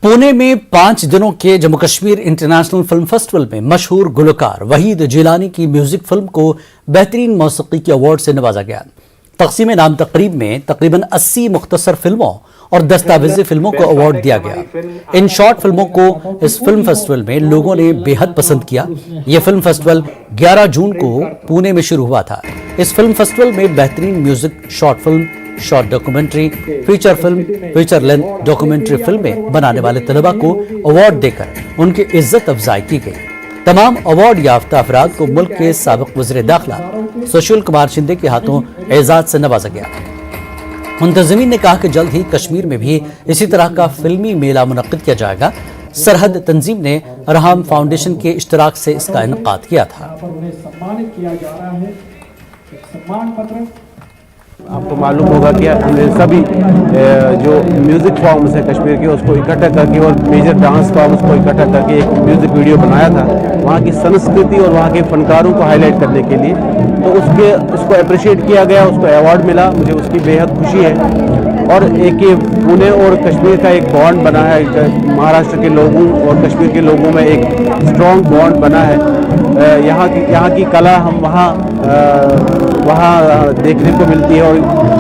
पुणे में 5 दिनों के Jammu Kashmir international film festival में मशहूर गुलकार वहीद जिलानी की म्यूजिक फिल्म को बेहतरीन मौसीकी के अवार्ड से नवाजा गया। तकसीम नाम तकरीब में तकरीबन 80 मुख्तसर फिल्मों और दस्तावेजी फिल्मों को अवार्ड दिया गया। इन शॉर्ट फिल्मों को इस फिल्म फेस्टिवल में लोगों ने बेहद पसंद किया। यह फिल्म फेस्टिवल 11 जून को पुणे में शुरू हुआ था। इस फिल्म फेस्टिवल में बेहतरीन music, short film, short documentary, feature film, feature length documentary फिल्में बनाने वाले तलबा को अवार्ड देकर उनकी इज्जत अफजाई की गई। तमाम अवार्ड याफ्ता अफराद को मुल्क के साबिक वज़ीर दाखिला सुशील कुमार शिंदे के हाथों एजाज से नवाजा गया। मुंतज़मीन ने कहा कि जल्द ही कश्मीर में भी इसी तरह का फिल्मी मेला मुनक्किद किया जाएगा। सरहद तंजीम ने रहाम फाउंडेशन के इश्तराक से इसका इनकाद किया था। आपको मालूम होगा कि हमने सभी जो म्यूज़िक फॉर्म्स हैं कश्मीर के उसको इकट्ठा करके और मेजर डांस फॉर्म्स को इकट्ठा करके एक म्यूज़िक वीडियो बनाया था वहाँ की संस्कृति और वहाँ के फनकारों को हाईलाइट करने के लिए। तो उसको अप्रिशिएट किया गया, उसको अवार्ड मिला, मुझे उसकी बेहद खुशी है। और एक ये पुणे और कश्मीर का एक बॉन्ड बना है, महाराष्ट्र के लोगों और कश्मीर के लोगों में एक स्ट्रॉन्ग बॉन्ड बना है। यहाँ की कला हम वहाँ देखने को मिलती है और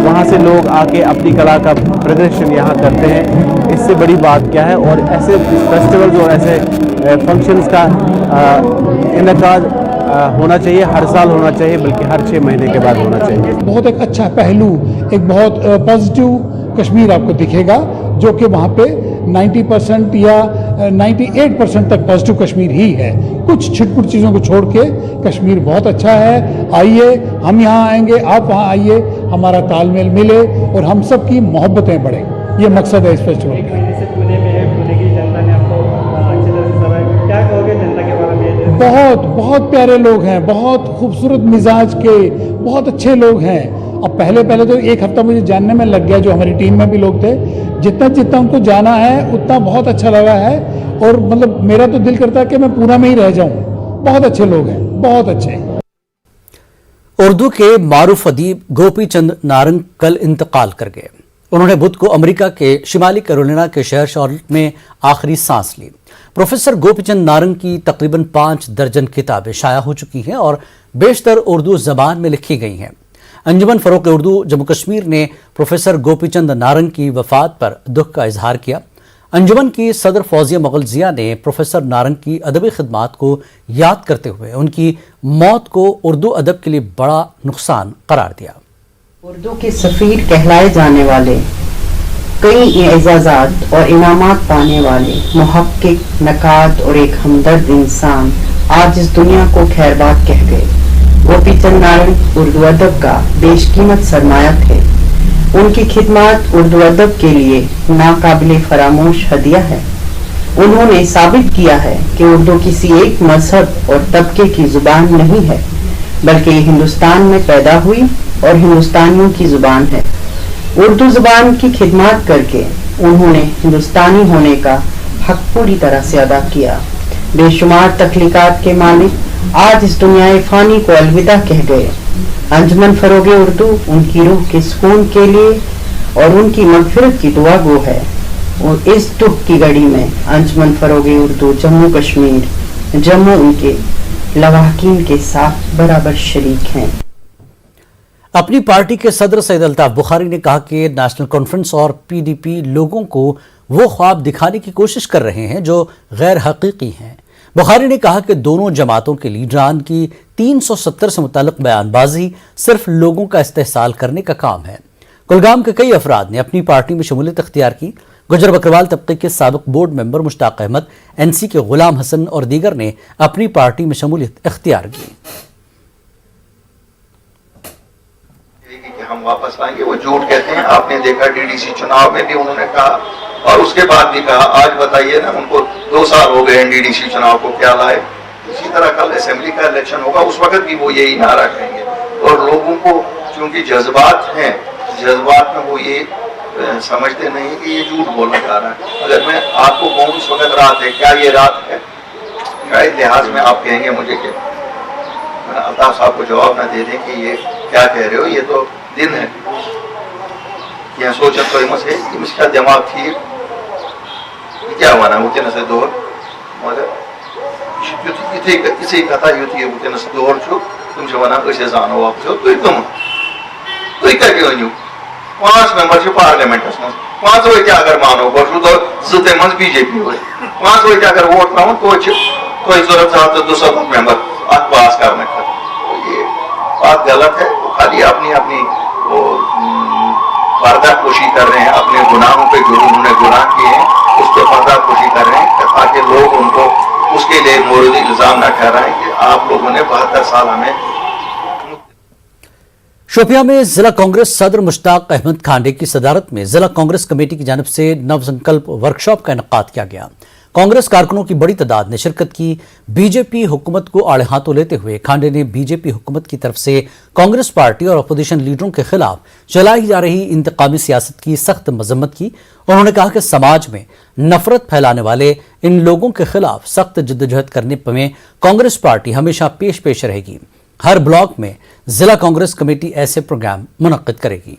वहाँ से लोग आके अपनी कला का प्रदर्शन यहाँ करते हैं। इससे बड़ी बात क्या है। और ऐसे फेस्टिवल्स और ऐसे फंक्शंस का इनकाद होना चाहिए, हर साल होना चाहिए, बल्कि हर 6 महीने के बाद होना चाहिए। बहुत एक अच्छा पहलू, एक बहुत पॉजिटिव कश्मीर आपको दिखेगा, जो कि वहाँ पे 90% या 98% तक पॉजिटिव कश्मीर ही है। कुछ छिटपुट चीज़ों को छोड़ के कश्मीर बहुत अच्छा है। आइए, हम यहाँ आएंगे, आप वहाँ आइए, हमारा तालमेल मिले और हम सब की मोहब्बतें बढ़े, ये मकसद है इस फेस्टिवल का। बहुत प्यारे लोग हैं, बहुत खूबसूरत मिजाज के, बहुत अच्छे लोग हैं। अब पहले तो 1 हफ्ता मुझे जानने में लग गया, जो हमारी टीम में भी लोग थे। जितना उनको जाना है उतना बहुत अच्छा लगा है और मतलब मेरा तो दिल करता है कि मैं पूना में ही रह जाऊं। बहुत अच्छे लोग हैं, बहुत अच्छे। उर्दू के मारूफ अदीब गोपी चंद नारंग कल इंतकाल कर गए। उन्होंने बुध को अमेरिका के शिमाली कैरोलिना के शहर शार्लेट में आखिरी सांस ली। प्रोफेसर गोपी चंद नारंग की तकरीबन 5 दर्जन किताबें शाया हो चुकी हैं और बेशतर उर्दू ज़बान में लिखी गई हैं। अंजुमन फ़रोग़ उर्दू जम्मू कश्मीर ने प्रोफेसर गोपी चंद नारंग की वफ़ात पर दुख का इजहार किया। अंजुमन की सदर फौजिया मुग़ल ने प्रोफेसर नारंग की अदबी खिदमात को याद करते हुए उनकी मौत को उर्दू अदब के लिए बड़ा नुकसान करार दिया। उर्दू के सफ़ीर कहलाए जाने वाले, कई एजाज़ात और इनामात पाने वाले मुहक्किक, नकाद और एक हमदर्द इंसान आज इस दुनिया को खैरबाद कह गए। गोपी चंद नारंग उर्दू अदब का बेशकीमत सरमाया थे। उनकी खिदमत उर्दू अदब के लिए नाकाबिले फरामोश हदिया है। उन्होंने साबित किया है कि उर्दू किसी एक मजहब और तबके की जुबान नहीं है, बल्कि ये हिंदुस्तान में पैदा हुई और हिंदुस्तानियों की जुबान है। उर्दू जुबान की खिदमत करके उन्होंने हिंदुस्तानी होने का हक पूरी तरह से अदा किया। बेशुमार तख्लीकात के मालिक आज इस दुनिया फ़ानी को अलविदा कह गए। अंजुमन फ़रोग़ उर्दू उनकी रूह के सुकून के लिए और उनकी मग़फ़िरत की दुआ गो है। और इस दुख की घड़ी में अंजुमन फ़रोग़ उर्दू जम्मू कश्मीर, जम्मू उनके लवाहकीन के साथ बराबर शरीक हैं। अपनी पार्टी के सदर सैयद अल्ताफ बुखारी ने कहा कि नेशनल कॉन्फ्रेंस और पीडीपी लोगों को वो ख्वाब दिखाने की कोशिश कर रहे हैं जो गैर हकीकी हैं। बुखारी ने कहा कि दोनों जमातों के लीडरान की 370 से मुताल्लिक बयानबाजी सिर्फ लोगों का इस्तेहसाल करने का काम है। कुलगाम के कई अफराद ने अपनी पार्टी में शमूलियत इख्तियार की। गुजर बकरवाल तबके के साबिक board member Mushtaq Ahmad, NC के गुलाम हसन और दीगर ने अपनी पार्टी में शमूलियत इख्तियार की। हम वापस लाएंगे, वो झूठ कहते हैं। आपने देखा डीडीसी चुनाव में भी उन्होंने कहा और उसके बाद भी कहा। आज बताइए ना, उनको 2 साल हो गए डीडीसी चुनाव को, क्या लाए। इसी तरह कल असेंबली का इलेक्शन होगा, उस वक्त भी वो यही नारा कहेंगे। और लोगों को चूंकि जज्बात हैं, जज्बात में वो ये समझते नहीं कि ये झूठ बोला जा रहा है। अगर मैं आपको कहूँ इस वक्त रात है, क्या ये रात है? शायद लिहाज में आप कहेंगे मुझे कि अल्ताफ साहब को जवाब ना दे दें कि ये क्या कह रहे हो, ये तो दिन है। यह सोचा तो मस है, इसका दिमाग ठीक क्या वन वनस दौर मगर इथे कथा युत ये वनस दौर तुम वन जानो वापस तुम तुम कत अनु 5 मेंबर पार्लियामेंटस मज 5 वो अगर मानो गो जे मज बीजेपी वो 5 वो अगर वोट त्रा तो जरूरत 200 मेंबर अत पास करने ये बात गलत है। वो खाली अपनी अपनी वो पर्दापोशी कर रहे हैं, अपने गुनाहों पे जो उन्होंने गुनाह किए हैं उस पर पर्दापोशी कर रहे हैं ताकि लोग उनको उसके लिए मोरद इल्जाम न ठहराएं कि आप लोगों ने 72 साल हमें। शोपियां में जिला कांग्रेस सदर मुश्ताक अहमद खांडे की सदारत में जिला कांग्रेस कमेटी की जानिब से नव संकल्प वर्कशॉप का इनेकाद किया गया। कांग्रेस कारकुनों की बड़ी तादाद ने शिरकत की। बीजेपी हुकूमत को आड़े हाथों लेते हुए खांडे ने बीजेपी हुकूमत की तरफ से कांग्रेस पार्टी और अपोजिशन लीडरों के खिलाफ चलाई जा रही इंतकामी सियासत की सख्त मजम्मत की। उन्होंने कहा कि समाज में नफरत फैलाने वाले इन लोगों के खिलाफ सख्त जद्दोजहद करने में कांग्रेस पार्टी हमेशा पेश पेश रहेगी। हर ब्लॉक में जिला कांग्रेस कमेटी ऐसे प्रोग्राम मुनक्किद करेगी।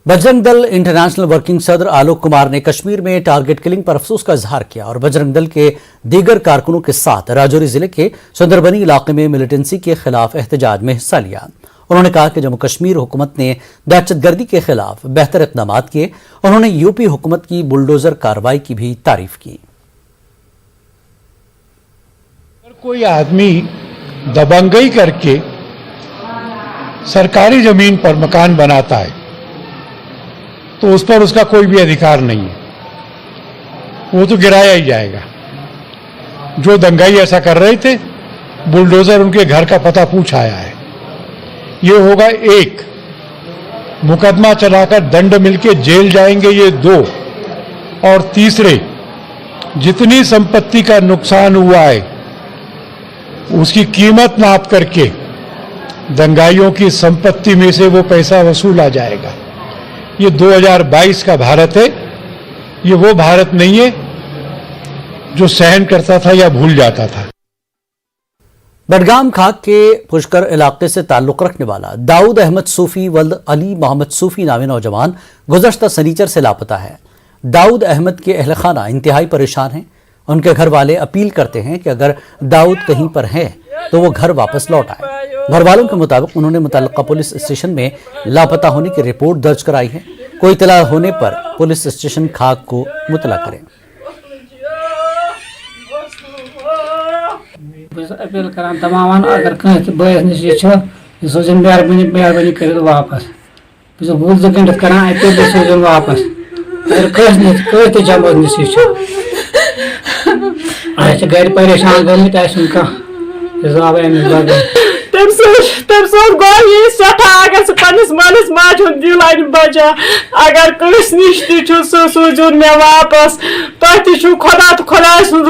बजरंग दल इंटरनेशनल वर्किंग सदर आलोक कुमार ने कश्मीर में टारगेट किलिंग पर अफसोस का इजहार किया और बजरंग दल के दीगर कारकुनों के साथ राजौरी जिले के सुंदरबनी इलाके में मिलिटेंसी के खिलाफ एहतजाज में हिस्सा लिया। उन्होंने कहा कि जम्मू कश्मीर हुकूमत ने दहशतगर्दी के खिलाफ बेहतर इक़दाम किए। उन्होंने यूपी हुकूमत की बुलडोजर कार्रवाई की भी तारीफ की। कोई आदमी दबंगई करके सरकारी जमीन पर मकान बनाता है तो उस पर उसका कोई भी अधिकार नहीं है, वो तो गिराया ही जाएगा। जो दंगाई ऐसा कर रहे थे बुलडोजर उनके घर का पता पूछ आया है। ये होगा 1, मुकदमा चलाकर दंड मिलके जेल जाएंगे ये 2, और तीसरे जितनी संपत्ति का नुकसान हुआ है उसकी कीमत नाप करके दंगाइयों की संपत्ति में से वो पैसा वसूला जाएगा। ये 2022 का भारत है, ये वो भारत नहीं है जो सहन करता था या भूल जाता था। बडगाम खाक के पुष्कर इलाके से ताल्लुक रखने वाला दाऊद अहमद सूफी वल्द अली मोहम्मद सूफी नामी नौजवान गुज़श्ता शनिचर से लापता है। दाऊद अहमद के अहल खाना इंतहाई परेशान हैं। उनके घर वाले अपील करते हैं कि अगर दाऊद कहीं पर है तो वो घर वापस लौट आए। घर वालों के मुताबिक उन्होंने मुतल्लिका पुलिस स्टेशन में लापता होने की रिपोर्ट दर्ज कराई है। कोई इत्तला होने पर पुलिस स्टेशन खाक को मुतला करें। अपील करान तमाम अगर कह बस नश सोजन मेहरबानी कर वापस बहुत गंट करान अपील सोजन वापस अगर कह जमो नश घर परेशान गमित हिसाब तम गो ये सठा अगर सह मलिस माज दिल अन बचा अगर कस नश तून मे वापस तुम खुदा तो खुदा रसूल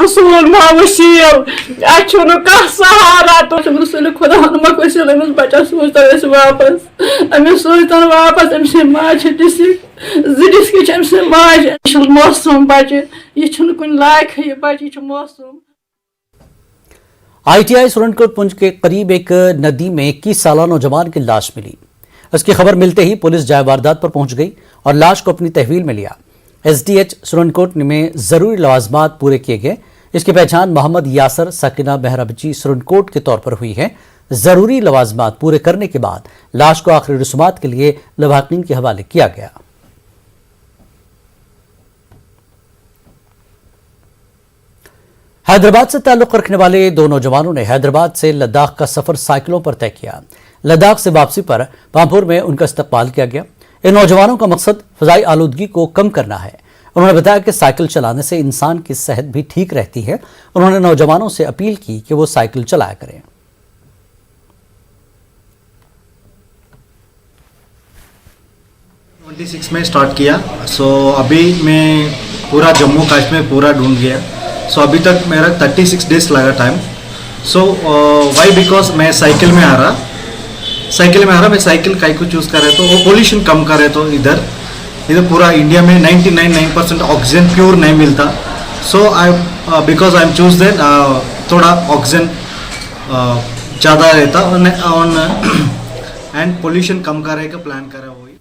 वसील अन कह सहारा तो रसूल खुदा वसील अमिस बचा सोचत वापस अमिस सोचतन वापस अम माज डिस्ट्रिक्ट 2 डिस्ट्रिक्ट अम माज मौसम बचे यह कुन लायक ये बचे मौसम। ITI सुरनकोट पुंज के करीब एक नदी में 21 साला नौजवान की लाश मिली। इसकी खबर मिलते ही पुलिस जाए वारदात पर पहुंच गई और लाश को अपनी तहवील में लिया। SDH सुरनकोट में जरूरी लवाजमात पूरे किए गए। इसकी पहचान मोहम्मद यासर सकीना बहराबची सुरनकोट के तौर पर हुई है। जरूरी लवाजमात पूरे करने के बाद लाश को आखिरी रसूमात के लिए लवाकिन के हवाले किया गया। हैदराबाद से ताल्लुक रखने वाले 2 नौजवानों ने हैदराबाद से लद्दाख का सफर साइकिलों पर तय किया। लद्दाख से वापसी पर पामपुर में उनका इस्तकबाल किया गया। इन नौजवानों का मकसद फ़ज़ाई आलूदगी को कम करना है। उन्होंने बताया कि साइकिल चलाने से इंसान की सेहत भी ठीक रहती है। उन्होंने नौजवानों से अपील की कि वो साइकिल चलाया करें। 26 में स्टार्ट किया। अभी मैं पूरा जम्मू कश्मीर पूरा ढूंढ गया। अभी तक मेरा 36 डेज लगा टाइम। वाई बिकॉज मैं साइकिल में आ रहा मैं साइकिल काई को चूज़ कर रहे तो वो पोल्यूशन कम करे तो इधर पूरा इंडिया में 99% ऑक्सीजन प्योर नहीं मिलता। Because I am choose then थोड़ा ऑक्सीजन ज़्यादा रहता एंड पोल्यूशन कम करे का प्लान करा वही।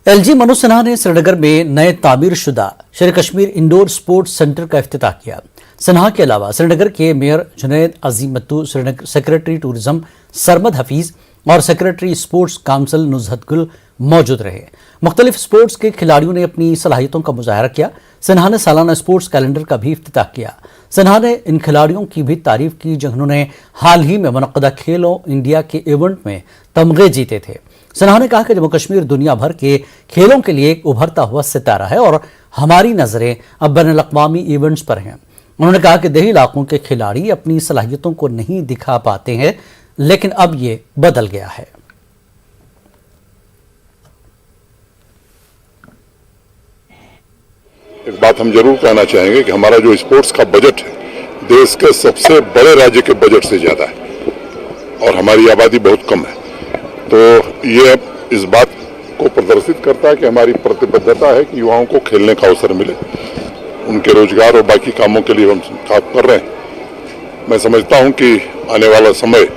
LG मनोज सिन्हा ने श्रीनगर में नए तामीर शुदा शेर कश्मीर इंडोर स्पोर्ट्स सेंटर का इफ्तिताह किया। सिन्हा के अलावा श्रीनगर के mayor Junaid Azimattu, Srinagar secretary tourism Sarmad Hafeez और सेक्रेटरी स्पोर्ट्स काउंसिल नुज़हत गुल मौजूद रहे। मुख्तलिफ स्पोर्ट्स के खिलाड़ियों ने अपनी सलाहियतों का मुजाहरा किया। सिन्हा ने सालाना स्पोर्ट्स कैलेंडर का भी इफ्तिताह किया। सिन्हा ने इन खिलाड़ियों की भी तारीफ की जिन्होंने हाल ही में मुनक़्क़दा खेलो इंडिया के इवेंट में तमगे जीते थे। सिन्हा ने कहा कि जम्मू कश्मीर दुनिया भर के खेलों के लिए एक उभरता हुआ सितारा है और हमारी नज़रें अब बैनुल-अक़वामी इवेंट्स पर हैं। उन्होंने कहा कि देही इलाकों के खिलाड़ी अपनी सलाहियतों को नहीं दिखा पाते हैं, लेकिन अब ये बदल गया है। एक बात हम जरूर कहना चाहेंगे कि हमारा जो स्पोर्ट्स का बजट है देश के सबसे बड़े राज्य के बजट से ज्यादा है और हमारी आबादी बहुत कम है, तो ये इस बात को प्रदर्शित करता है कि हमारी प्रतिबद्धता है कि युवाओं को खेलने का अवसर मिले, उनके रोजगार और बाकी कामों के लिए हम काम कर रहे हैं। मैं समझता हूं कि आने वाला समय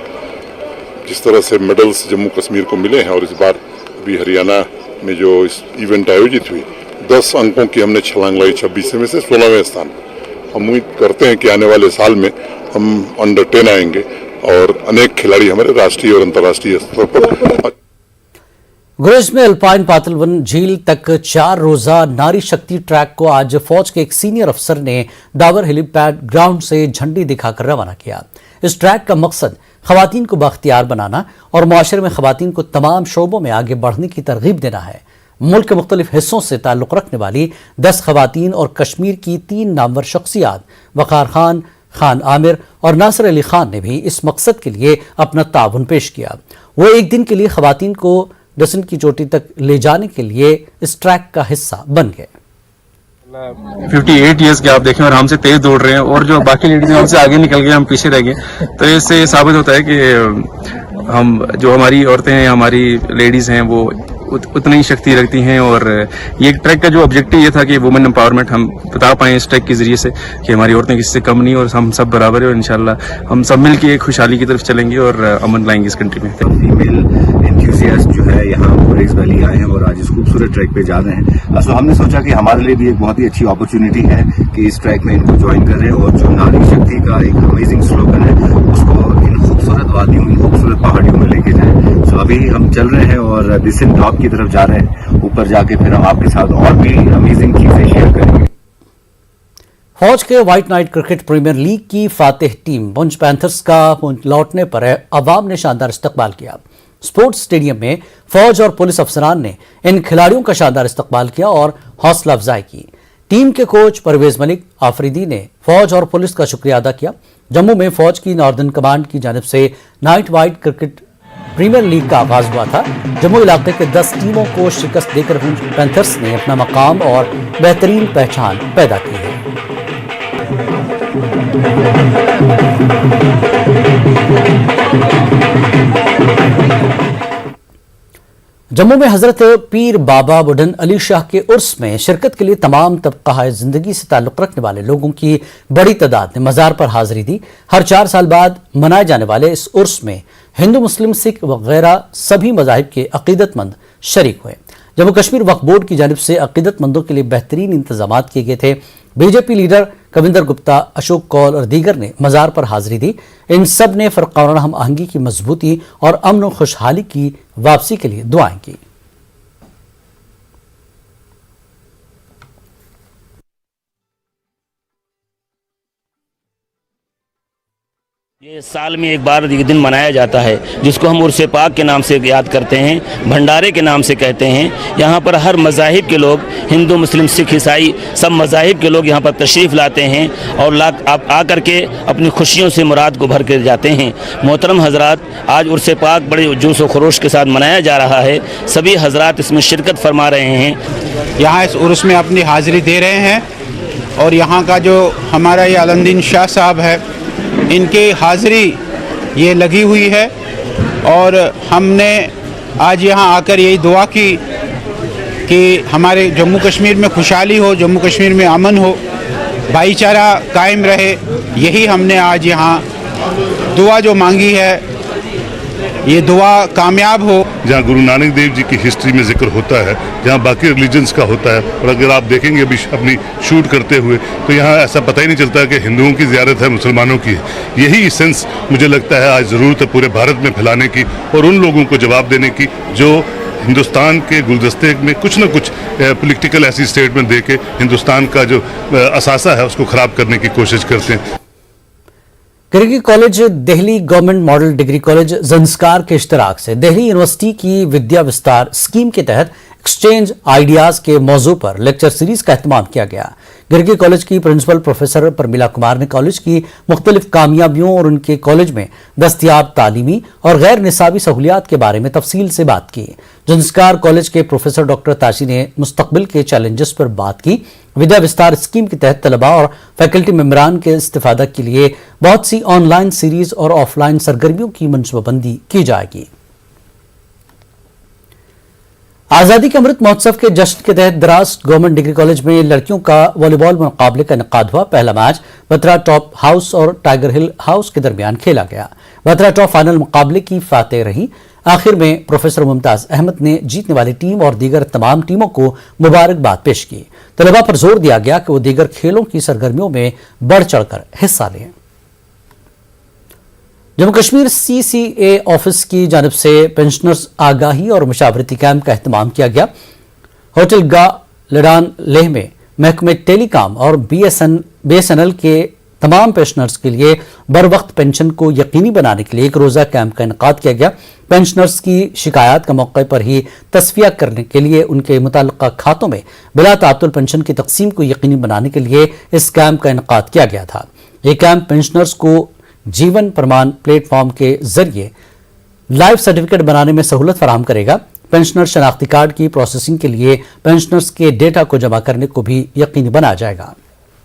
जिस तरह से मेडल्स जम्मू कश्मीर को मिले हैं और इस बार भी हरियाणा में जो इस इवेंट आयोजित हुई 10 अंकों की हमने छलांग लगाई, 26 में से 16वें स्थान। हम उम्मीद करते हैं कि आने वाले साल में हम अंडर 10 आएंगे और अनेक खिलाड़ी हमारे राष्ट्रीय और अंतर्राष्ट्रीय स्तर पर। गुरेज में अल्पाइन पातलवन झील तक 4 रोजा नारी शक्ति ट्रैक को आज फौज के एक सीनियर अफसर ने डावर हेलीपैड ग्राउंड से झंडी दिखाकर रवाना किया। इस ट्रैक का मकसद खवातीन को बाख्तियार बनाना और मुआशरे में खवातीन को तमाम शोबों में आगे बढ़ने की तरगीब देना है। मुल्क के मुख्तलिफ हिस्सों से ताल्लुक़ रखने वाली 10 खवातीन और कश्मीर की 3 नामवर शख्सियात वक़ार खान, खान आमिर और नासिर अली खान ने भी इस मकसद के लिए अपना ताउन पेश किया। वो एक दिन के लिए खवातीन को डसन की चोटी तक ले जाने के लिए इस ट्रैक का हिस्सा बन गए। 58 इयर्स के आप देखें और हमसे तेज दौड़ रहे हैं और जो बाकी लेडीज हैं हमसे आगे निकल गए, हम पीछे रह गए, तो इससे साबित होता है कि हम जो हमारी औरतें हैं, हमारी लेडीज हैं, वो उतनी ही शक्ति रखती हैं। और ये ट्रैक का जो ऑब्जेक्टिव ये था कि वुमेन एम्पावरमेंट हम बता पाएं इस ट्रैक के जरिए से कि हमारी औरतें किसी से कम नहीं और हम सब बराबर है और इंशाल्लाह हम सब मिल के खुशहाली की तरफ चलेंगे और अमन लाएंगे इस कंट्री में। फीमेल एंथुसियास्ट जो है यहाँ गुरेज वैली आए हैं और आज इस खूबसूरत ट्रैक पे जा रहे हैं। सो हमने सोचा कि हमारे लिए भी एक बहुत ही अच्छी अपॉर्चुनिटी है कि इस ट्रैक में इनको ज्वाइन करें और जो नारी शक्ति का एक अमेजिंग स्लोगन है उसको इन खूबसूरत वादियों, इन खूबसूरत पहाड़ियों में लेके जाएं। सो अभी हम चल रहे हैं और डिसेंट टॉप की तरफ जा रहे हैं। ऊपर जाके फिर हम आपके साथ और भी अमेजिंग चीजें शेयर करेंगे। फौज के white night cricket premier league की फातिह टीम पुंछ पैंथर्स का लौटने पर अवाम ने शानदार इस्तकबाल किया। स्पोर्ट्स स्टेडियम में फौज और पुलिस अफसरान ने इन खिलाड़ियों का शानदार इस्तकबाल किया और हौसला अफजाई की। टीम के कोच परवेज मलिक आफरीदी ने फौज और पुलिस का शुक्रिया अदा किया। जम्मू में फौज की नॉर्दर्न कमांड की जानिब से night wide cricket premier league का आगाज हुआ था। जम्मू इलाके के 10 टीमों को शिकस्त देकर पुंछ पैंथर्स ने अपना मकाम और बेहतरीन पहचान पैदा की है। जम्मू में हजरत पीर बाबा बुढ़न अली शाह के उर्स में शिरकत के लिए तमाम तबका जिंदगी से ताल्लुक़ रखने वाले लोगों की बड़ी तादाद ने मज़ार पर हाजिरी दी। हर 4 साल बाद मनाए जाने वाले इस उर्स में हिंदू, मुस्लिम, सिख वगैरह सभी मज़ाहिब के अक़ीदतमंद शरीक हुए। जम्मू कश्मीर वक्फ बोर्ड की जानिब से अक़ीदतमंदों के लिए बेहतरीन इंतजाम किए गए थे। बीजेपी लीडर कविंदर गुप्ता, अशोक कौल और दीगर ने मज़ार पर हाजिरी दी। इन सब ने फ़रक़ाना हम आहंगी की मजबूती और अमन व खुशहाली की वापसी के लिए दुआएं की। ये साल में एक बार ये दिन मनाया जाता है जिसको हम उर्स पाक के नाम से याद करते हैं, भंडारे के नाम से कहते हैं। यहाँ पर हर मज़ाहिब के लोग, हिंदू, मुस्लिम, सिख, ईसाई, सब मज़ाहिब के लोग यहाँ पर तशरीफ़ लाते हैं और आकर के अपनी खुशियों से मुराद को भर कर जाते हैं। मोहतरम हजरात, आज उर्स पाक बड़े जोश व खरोश के साथ मनाया जा रहा है। सभी हजरात इसमें शिरकत फरमा रहे हैं। यहाँ इस उर्स में अपनी हाज़िरी दे रहे हैं और यहाँ का जो हमारा ये अलमदीन शाह साहब है, इनकी हाज़िरी ये लगी हुई है और हमने आज यहाँ आकर यही दुआ की कि हमारे जम्मू कश्मीर में खुशहाली हो, जम्मू कश्मीर में अमन हो, भाईचारा कायम रहे। यही हमने आज यहाँ दुआ जो मांगी है ये दुआ कामयाब हो। जहाँ गुरु नानक देव जी की हिस्ट्री में जिक्र होता है, जहाँ बाकी रिलीजन्स का होता है, और अगर आप देखेंगे अभी अपनी शूट करते हुए तो यहाँ ऐसा पता ही नहीं चलता कि हिंदुओं की ज़ियारत है, मुसलमानों की है। यही सेंस मुझे लगता है आज ज़रूरत है पूरे भारत में फैलाने की और उन लोगों को जवाब देने की जो हिंदुस्तान के गुलदस्ते में कुछ न कुछ पॉलिटिकल ऐसी स्टेटमेंट दे के हिंदुस्तान का जो असासा है उसको ख़राब करने की कोशिश करते हैं। गिरगी college Delhi government model degree college Zanskar के इश्तराक से दिल्ली यूनिवर्सिटी की विद्या विस्तार स्कीम के तहत एक्सचेंज आइडियाज के मौजू पर लेक्चर सीरीज का एहतमाम किया गया। गिरगी कॉलेज की प्रिंसिपल प्रोफेसर परमिला कुमार ने कॉलेज की मुख्तलिफ कामयाबियों और उनके कॉलेज में दस्तयाब तालीमी और गैर निसाबी सहूलियात के बारे में तफसील से बात की। ज़ंस्कार कॉलेज के प्रोफेसर डॉक्टर ताशी ने मुस्तकबिल के चैलेंजेस पर बात की। विद्या विस्तार स्कीम के तहत तलबा और फैकल्टी मेंबरान के इस्तिफादा के लिए बहुत सी ऑनलाइन सीरीज और ऑफलाइन सरगर्मियों की मनसूबाबंदी की जाएगी। आज़ादी के अमृत महोत्सव के जश्न के तहत द्रास गवर्नमेंट डिग्री कॉलेज में लड़कियों का वॉलीबॉल मुकाबले का इनेकाद हुआ। पहला मैच बत्रा टॉप हाउस और टाइगर हिल हाउस के दरमियान खेला गया। बत्रा टॉप फाइनल मुकाबले की फातेह रही। आखिर में प्रोफेसर मुमताज अहमद ने जीतने वाली टीम और दीगर तमाम टीमों को मुबारकबाद पेश की। तलबा पर जोर दिया गया कि वो दीगर खेलों की सरगर्मियों में बढ़ चढ़कर हिस्सा लें। जम्मू कश्मीर CCA ऑफिस की जानिब से पेंशनर्स आगाही और मशावरती कैंप का एहतमाम किया गया। होटल गा लडान लेह में महकमे टेलीकॉम और BSNL के तमाम पेंशनर्स के लिए बर वक्त पेंशन को यकीनी बनाने के लिए एक रोज़ा कैंप का इनेकाद किया गया। पेंशनर्स की शिकायत का मौके पर ही तस्फिया करने के लिए उनके मुताल्लिका खातों में बिला तातुल पेंशन की तकसीम को यकीनी बनाने के लिए इस कैंप का इनेकाद किया गया था। ये कैंप पेंशनर्स को जीवन प्रमाण प्लेटफॉर्म के जरिए लाइफ सर्टिफिकेट बनाने में सहूलत फराहम करेगा। पेंशनर शनाख्ती कार्ड की प्रोसेसिंग के लिए पेंशनर्स के डेटा को जमा करने को भी यकीनी बनाया जाएगा।